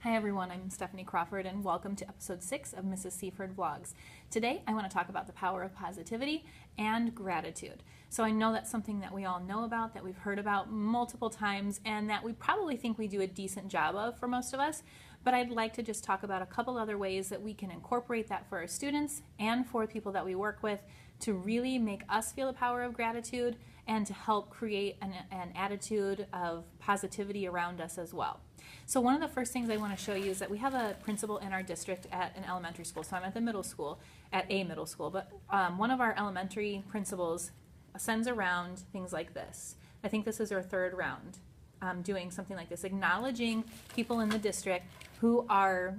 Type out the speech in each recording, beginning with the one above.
Hi everyone, I'm Stephanie Crawford and welcome to episode 6 of Mrs. Cford Vlogs. Today I want to talk about the power of positivity and gratitude. So I know that's something that we all know about, that we've heard about multiple times, and that we probably think we do a decent job of for most of us, but I'd like to just talk about a couple other ways that we can incorporate that for our students and for people that we work with to really make us feel the power of gratitude and to help create an attitude of positivity around us as well. So one of the first things I want to show you is that we have a principal in our district at an elementary school. So I'm at the middle school, at a middle school, but one of our elementary principals sends around things like this. I think this is our third round doing something like this, acknowledging people in the district who are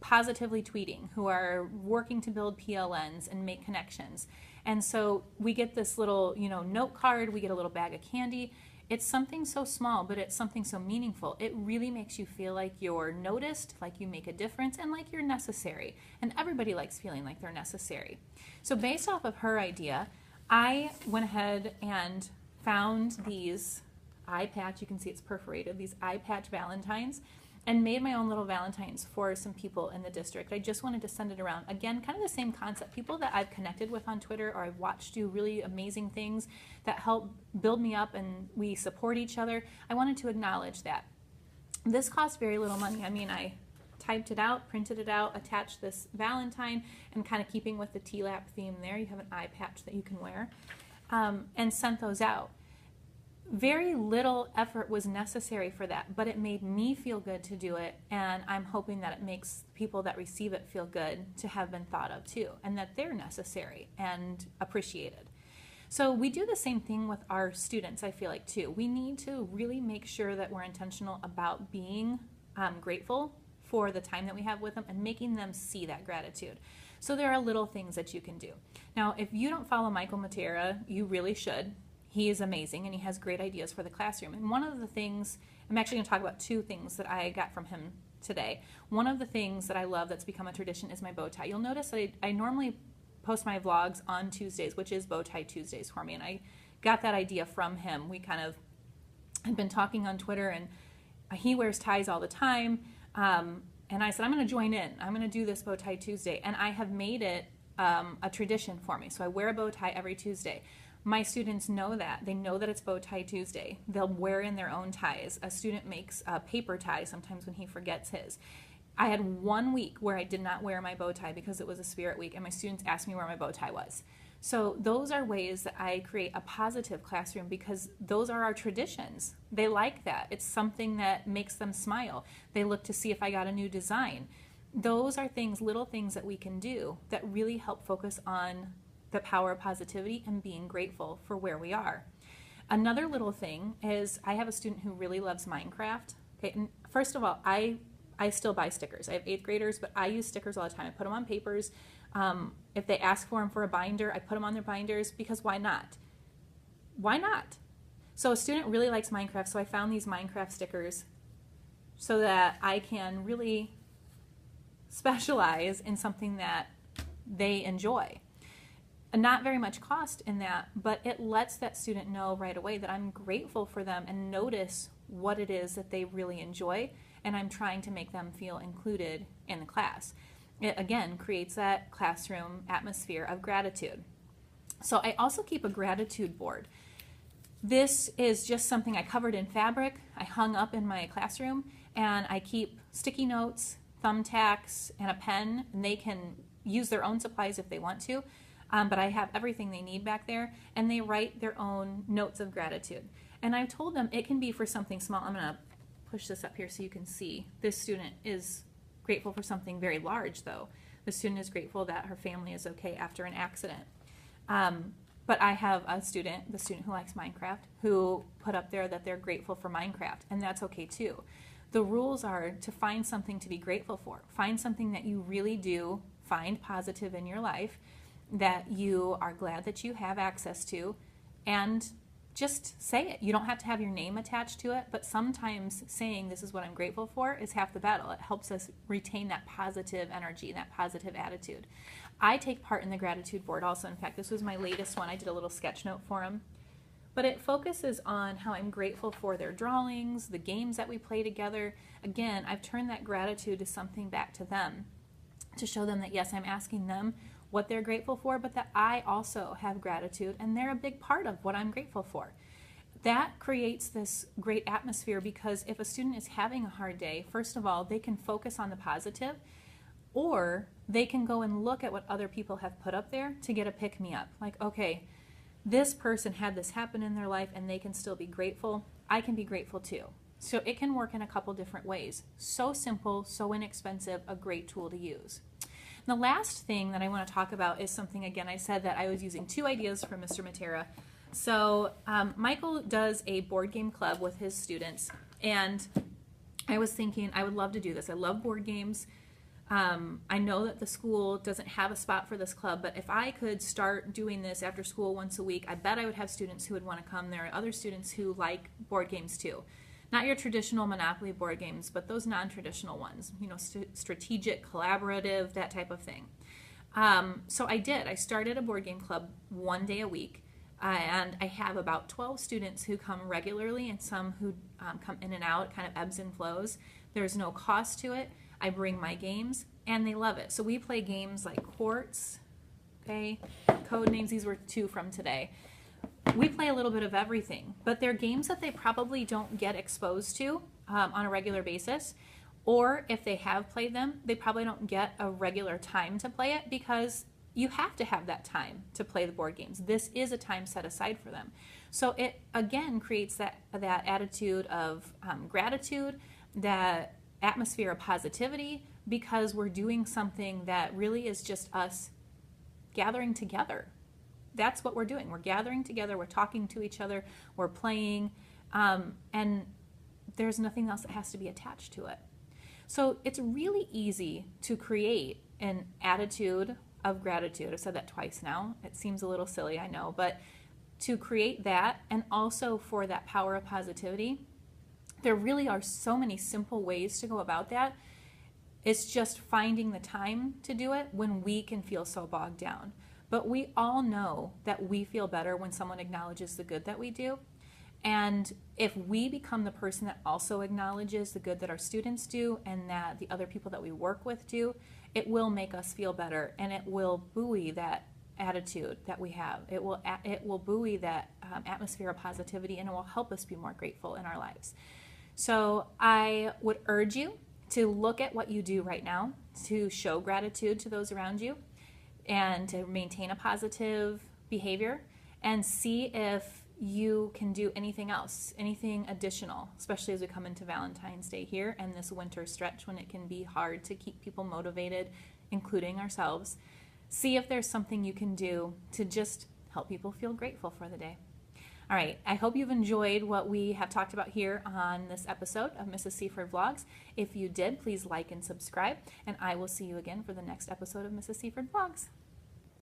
positively tweeting, who are working to build PLNs and make connections. And so we get this little, note card, we get a little bag of candy. It's something so small, but it's something so meaningful. It really makes you feel like you're noticed, like you make a difference, and like you're necessary. And everybody likes feeling like they're necessary. So based off of her idea, I went ahead and found these eye patch, you can see it's perforated, these eye patch Valentines, and made my own little Valentines for some people in the district. I just wanted to send it around. Again, kind of the same concept. People that I've connected with on Twitter or I've watched do really amazing things that help build me up and we support each other. I wanted to acknowledge that. This cost very little money. I mean, I typed it out, printed it out, attached this Valentine, and kind of keeping with the TLAP theme there, you have an eye patch that you can wear, and sent those out. Very little effort was necessary for that, but it made me feel good to do it, and I'm hoping that it makes people that receive it feel good to have been thought of too, and that they're necessary and appreciated. So we do the same thing with our students, I feel like too. We need to really make sure that we're intentional about being grateful for the time that we have with them and making them see that gratitude. So there are little things that you can do. Now, if you don't follow Michael Matera, you really should. He is amazing and he has great ideas for the classroom. And one of the things, I'm actually going to talk about two things that I got from him today. One of the things that I love that's become a tradition is my bow tie. You'll notice that I normally post my vlogs on Tuesdays, which is Bow Tie Tuesdays for me. And I got that idea from him. We kind of had been talking on Twitter and he wears ties all the time. And I said, I'm going to join in. I'm going to do this Bow Tie Tuesday. And I have made it a tradition for me. So I wear a bow tie every Tuesday. My students know that. They know that it's Bow Tie Tuesday. They'll wear in their own ties. A student makes a paper tie sometimes when he forgets his. I had 1 week where I did not wear my bow tie because it was a spirit week, and my students asked me where my bow tie was. So those are ways that I create a positive classroom because those are our traditions. They like that. It's something that makes them smile. They look to see if I got a new design. Those are things, little things that we can do that really help focus on the power of positivity and being grateful for where we are. Another little thing is I have a student who really loves Minecraft. Okay, and first of all, I still buy stickers. I have 8th graders, but I use stickers all the time. I put them on papers. If they ask for them for a binder, I put them on their binders because why not? Why not? So a student really likes Minecraft, so I found these Minecraft stickers so that I can really specialize in something that they enjoy. Not very much cost in that, but it lets that student know right away that I'm grateful for them and notice what it is that they really enjoy, and I'm trying to make them feel included in the class. It again creates that classroom atmosphere of gratitude. So I also keep a gratitude board. This is just something I covered in fabric, I hung up in my classroom, and I keep sticky notes, thumbtacks, and a pen, and they can use their own supplies if they want to. But I have everything they need back there, and they write their own notes of gratitude. And I've told them it can be for something small. I'm going to push this up here so you can see. This student is grateful for something very large, though. The student is grateful that her family is okay after an accident. But I have a student, the student who likes Minecraft, who put up there that they're grateful for Minecraft, and that's okay too. The rules are to find something to be grateful for. Find something that you really do find positive in your life, that you are glad that you have access to, and just say it. You don't have to have your name attached to it, but sometimes saying this is what I'm grateful for is half the battle. It helps us retain that positive energy, that positive attitude. I take part in the gratitude board also. In fact, this was my latest one. I did a little sketch note for him but it focuses on how I'm grateful for their drawings, the games that we play together. Again, I've turned that gratitude to something back to them, to show them that yes, I'm asking them what they're grateful for, but that I also have gratitude and they're a big part of what I'm grateful for. That creates this great atmosphere, because if a student is having a hard day, first of all, they can focus on the positive, or they can go and look at what other people have put up there to get a pick-me-up. Like, okay, this person had this happen in their life and they can still be grateful. I can be grateful too. So it can work in a couple different ways. So simple, so inexpensive, a great tool to use. The last thing that I want to talk about is something, again, I said that I was using 2 ideas from Mr. Matera. So Michael does a board game club with his students, and I was thinking I would love to do this. I love board games. I know that the school doesn't have a spot for this club, but if I could start doing this after school once a week, I bet I would have students who would want to come. There are other students who like board games too. Not your traditional Monopoly board games, but those non-traditional ones, you know, strategic, collaborative, that type of thing. So I did. I started a board game club 1 day a week, and I have about 12 students who come regularly and some who come in and out, kind of ebbs and flows. There's no cost to it. I bring my games, and they love it. So we play games like Quartz, okay, code names. These were 2 from today. We play a little bit of everything, but they're games that they probably don't get exposed to on a regular basis, or if they have played them, they probably don't get a regular time to play it, because you have to have that time to play the board games. This is a time set aside for them. So it, again, creates that attitude of gratitude, that atmosphere of positivity, because we're doing something that really is just us gathering together. That's what we're doing. We're gathering together, we're talking to each other, we're playing, and there's nothing else that has to be attached to it. So it's really easy to create an attitude of gratitude. I've said that twice now. It seems a little silly, I know, but to create that, and also for that power of positivity, there really are so many simple ways to go about that. It's just finding the time to do it when we can feel so bogged down. But we all know that we feel better when someone acknowledges the good that we do. And if we become the person that also acknowledges the good that our students do and that the other people that we work with do, it will make us feel better, and it will buoy that attitude that we have. It will buoy that atmosphere of positivity, and it will help us be more grateful in our lives. So I would urge you to look at what you do right now to show gratitude to those around you and to maintain a positive behavior, and see if you can do anything else, anything additional, especially as we come into Valentine's Day here and this winter stretch when it can be hard to keep people motivated, including ourselves. See if there's something you can do to just help people feel grateful for the day. All right, I hope you've enjoyed what we have talked about here on this episode of Mrs. Cford Vlogs. If you did, please like and subscribe, and I will see you again for the next episode of Mrs. Cford Vlogs.